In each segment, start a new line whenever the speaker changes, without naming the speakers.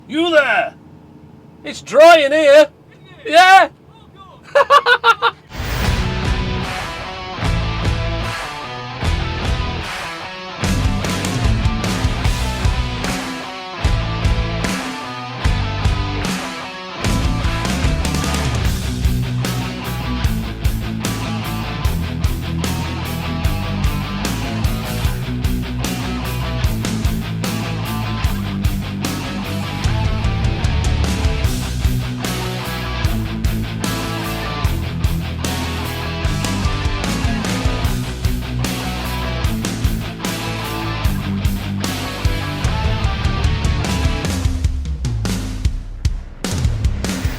You there! It's dry in here! Yeah!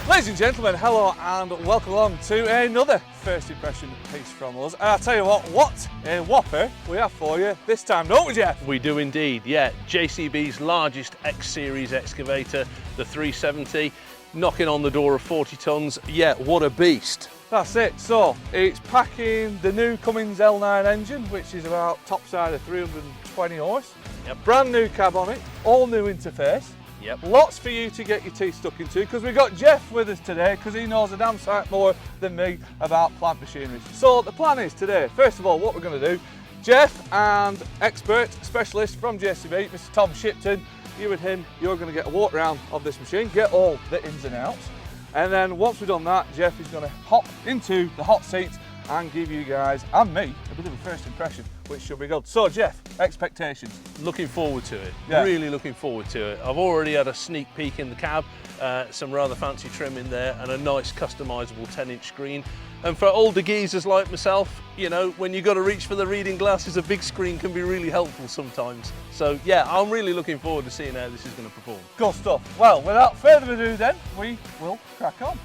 Ladies and gentlemen, hello and welcome along to another first impression piece from us. And I'll tell you what a whopper we have for you this time, don't we, Jeff?
We do indeed, yeah. JCB's largest X-Series excavator, the 370, knocking on the door of 40 tonnes. Yeah, what a beast.
That's it. So it's packing the new Cummins L9 engine, which is about top side of 320 horse.
Yep.
Brand new cab on it, all new interface.
Yep.
Lots for you to get your teeth stuck into, because we've got Jeff with us today, because he knows a damn sight more than me about plant machinery. So the plan is today, first of all, what we're going to do, Jeff and expert specialist from JCB, Mr. Tom Shipton, you and him, you're going to get a walk around of this machine, get all the ins and outs, and then once we've done that, Jeff is going to hop into the hot seat and give you guys and me a bit of a first impression, which should be good. So Jeff, expectations?
Looking forward to it,
Yeah.
Really looking forward to it. I've already had a sneak peek in the cab, some rather fancy trim in there and a nice customisable 10-inch screen. And for older geezers like myself, you know, when you've got to reach for the reading glasses, a big screen can be really helpful sometimes. So yeah, I'm really looking forward to seeing how this is going to perform.
Good stuff. Well, without further ado then, we will crack on.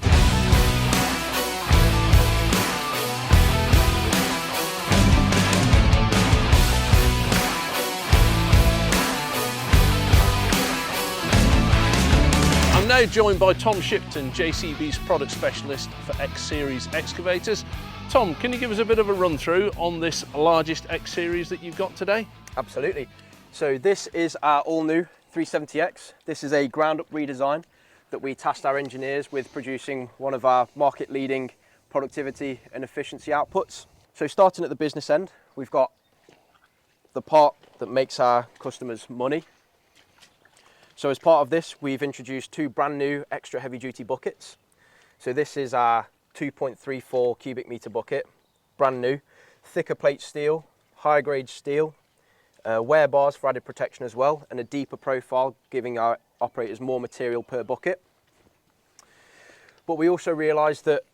I'm now joined by Tom Shipton, JCB's product specialist for X-Series excavators. Tom, can you give us a bit of a run through on this largest X-Series that you've got today?
Absolutely. So this is our all new 370X. This is a ground up redesign that we tasked our engineers with producing one of our market leading productivity and efficiency outputs. So starting at the business end, we've got the part that makes our customers money. So as part of this, we've introduced two brand new extra heavy duty buckets. So this is our 2.34 cubic meter bucket, brand new, thicker plate steel, higher grade steel, wear bars for added protection as well, and a deeper profile, giving our operators more material per bucket. But we also realised that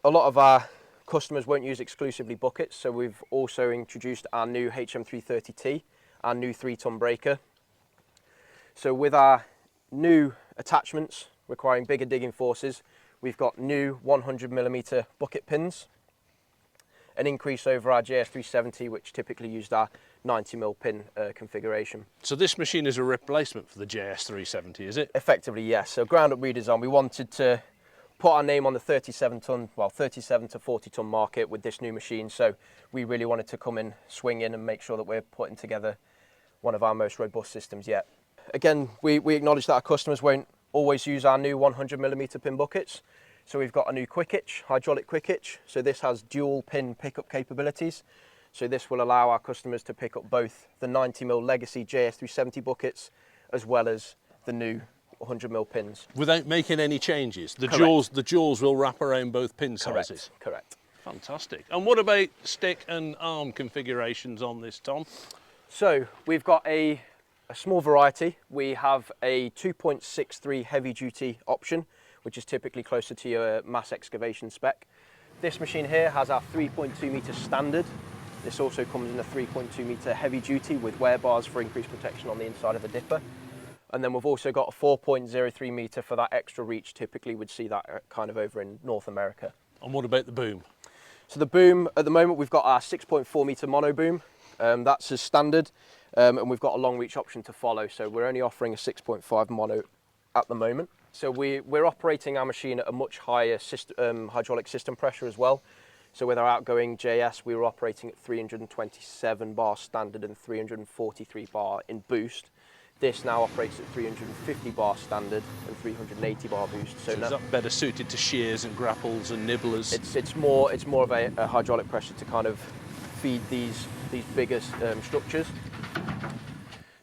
a lot of our customers won't use exclusively buckets, so we've also introduced our new HM330T, our new 3-ton breaker. So with our new attachments requiring bigger digging forces, we've got new 100mm bucket pins, an increase over our JS370, which typically used our 90mm pin configuration.
So this machine is a replacement for the JS370, is it?
Effectively, yes. So ground up redesign, we wanted to put our name on the 37 to 40 ton market with this new machine. So we really wanted to come in, swing in and make sure that we're putting together one of our most robust systems yet. Again, we acknowledge that our customers won't always use our new 100mm pin buckets. So we've got a new quick hitch, hydraulic quick hitch. So this has dual pin pickup capabilities. So this will allow our customers to pick up both the 90mm legacy JS370 buckets as well as the new 100mm pins.
Without making any changes? The jaws will wrap around both pin sizes?
Correct.
Fantastic. And what about stick and arm configurations on this, Tom?
So we've got a small variety. We have a 2.63 heavy duty option, which is typically closer to your mass excavation spec. This machine here has our 3.2 meter standard. This also comes in a 3.2 meter heavy duty with wear bars for increased protection on the inside of the dipper. And then we've also got a 4.03 meter for that extra reach. Typically we'd see that kind of over in North America.
And what about the boom?
So the boom, at the moment we've got our 6.4 meter mono boom. That's as standard. And we've got a long reach option to follow, so we're only offering a 6.5 mono at the moment. So we're operating our machine at a much higher hydraulic system pressure as well. So with our outgoing JS, we were operating at 327 bar standard and 343 bar in boost. This now operates at 350 bar standard and 380 bar boost.
So is that better suited to shears and grapples and nibblers?
It's more of a hydraulic pressure to kind of feed these bigger structures.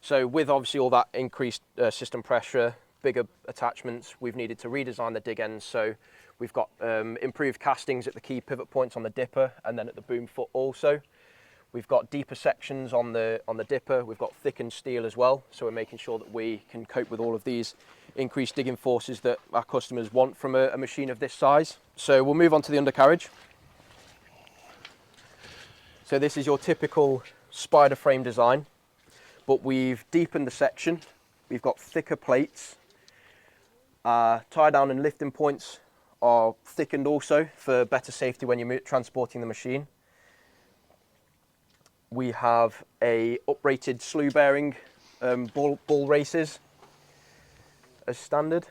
So with obviously all that increased system pressure, bigger attachments, we've needed to redesign the dig ends. So we've got improved castings at the key pivot points on the dipper and then at the boom foot also. We've got deeper sections on the dipper. We've got thickened steel as well. So we're making sure that we can cope with all of these increased digging forces that our customers want from a machine of this size. So we'll move on to the undercarriage. So this is your typical spider frame design, but we've deepened the section. We've got thicker plates. Tie down and lifting points are thickened also for better safety when you're transporting the machine. We have a uprated slew bearing ball races as standard,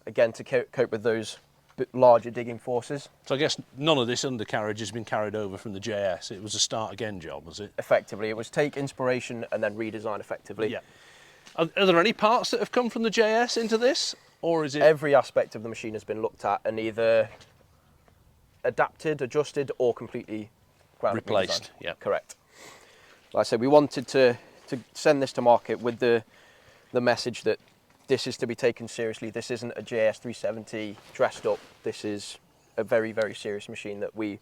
again to cope with those bit larger digging forces.
So I guess none of this undercarriage has been carried over from the JS. It was a start again job, was it?
Effectively, it was take inspiration and then redesign effectively.
Yeah. Are there any parts that have come from the JS into this, or is it?
Every aspect of the machine has been looked at and either adapted, adjusted, or completely
Replaced,
redesigned.
yeah.
Correct. Like I said, we wanted to send this to market with the message that this is to be taken seriously. This isn't a JS 370 dressed up. This is a very, very serious machine that we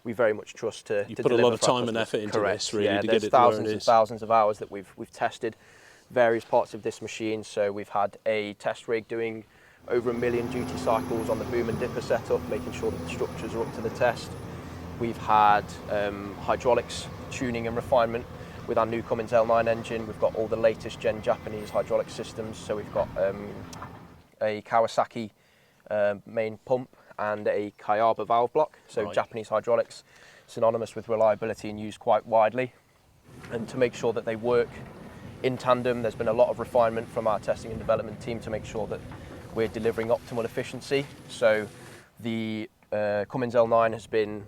very much trust to
You put a lot of time and effort into
Correct.
this, really,
yeah,
to
there's
get it where
thousands
it
and
is.
thousands of hours that we've tested various parts of this machine. So we've had a test rig doing over 1 million duty cycles on the boom and dipper setup, making sure that the structures are up to the test. We've had hydraulics tuning and refinement with our new Cummins L9 engine. We've got all the latest gen Japanese hydraulic systems. So we've got a Kawasaki main pump and a Kayaba valve block. So
Right.
Japanese hydraulics, synonymous with reliability and used quite widely. And to make sure that they work in tandem, there's been a lot of refinement from our testing and development team to make sure that we're delivering optimal efficiency. So the Cummins L9 has been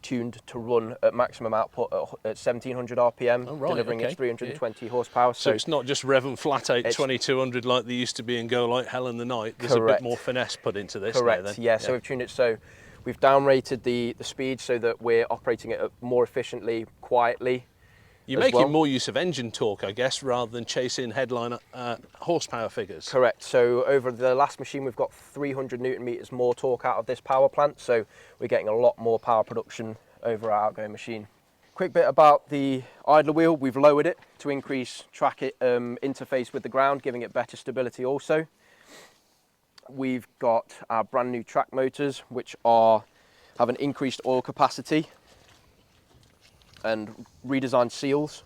tuned to run at maximum output at 1700 RPM,
Oh, right,
delivering
okay.
its 320 horsepower.
So it's not just rev and flat 8
It's-
2200 like they used to be and go like hell in the night. There's a
Correct.
bit more finesse put into this.
Correct,
Now, then.
yeah. So we've tuned it so we've downrated the speed so that we're operating it more efficiently, quietly.
You're
as
making
well.
more use of engine torque, I guess, rather than chasing headline horsepower figures.
Correct. So over the last machine, we've got 300 Newton meters more torque out of this power plant. So we're getting a lot more power production over our outgoing machine. Quick bit about the idler wheel. We've lowered it to increase track interface with the ground, giving it better stability also. We've got our brand new track motors, which have an increased oil capacity and redesigned seals,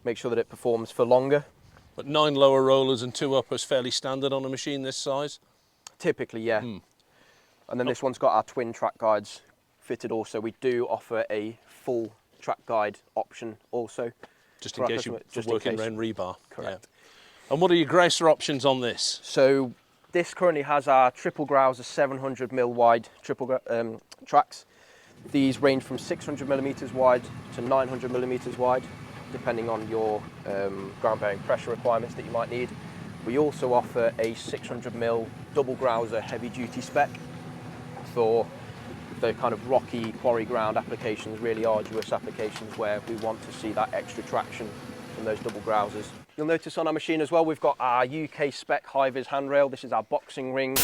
make sure that it performs for longer.
But 9 lower rollers and 2 uppers fairly standard on a machine this size?
Typically, yeah. And then this one's got our twin track guides fitted also. We do offer a full track guide option also.
Just
for
in
our
case you're
customer- just in
working
case.
around rebar.
Correct.
Yeah. And what are your grocer options on this?
So this currently has our triple Grauser 700 mil wide tracks. These range from 600 millimeters wide to 900 millimeters wide, depending on your ground bearing pressure requirements that you might need. We also offer a 600 mil double Grauser heavy duty spec for the kind of rocky quarry ground applications, really arduous applications where we want to see that extra traction from those double Grausers. You'll notice on our machine as well, we've got our UK spec high-vis handrail. This is our boxing ring.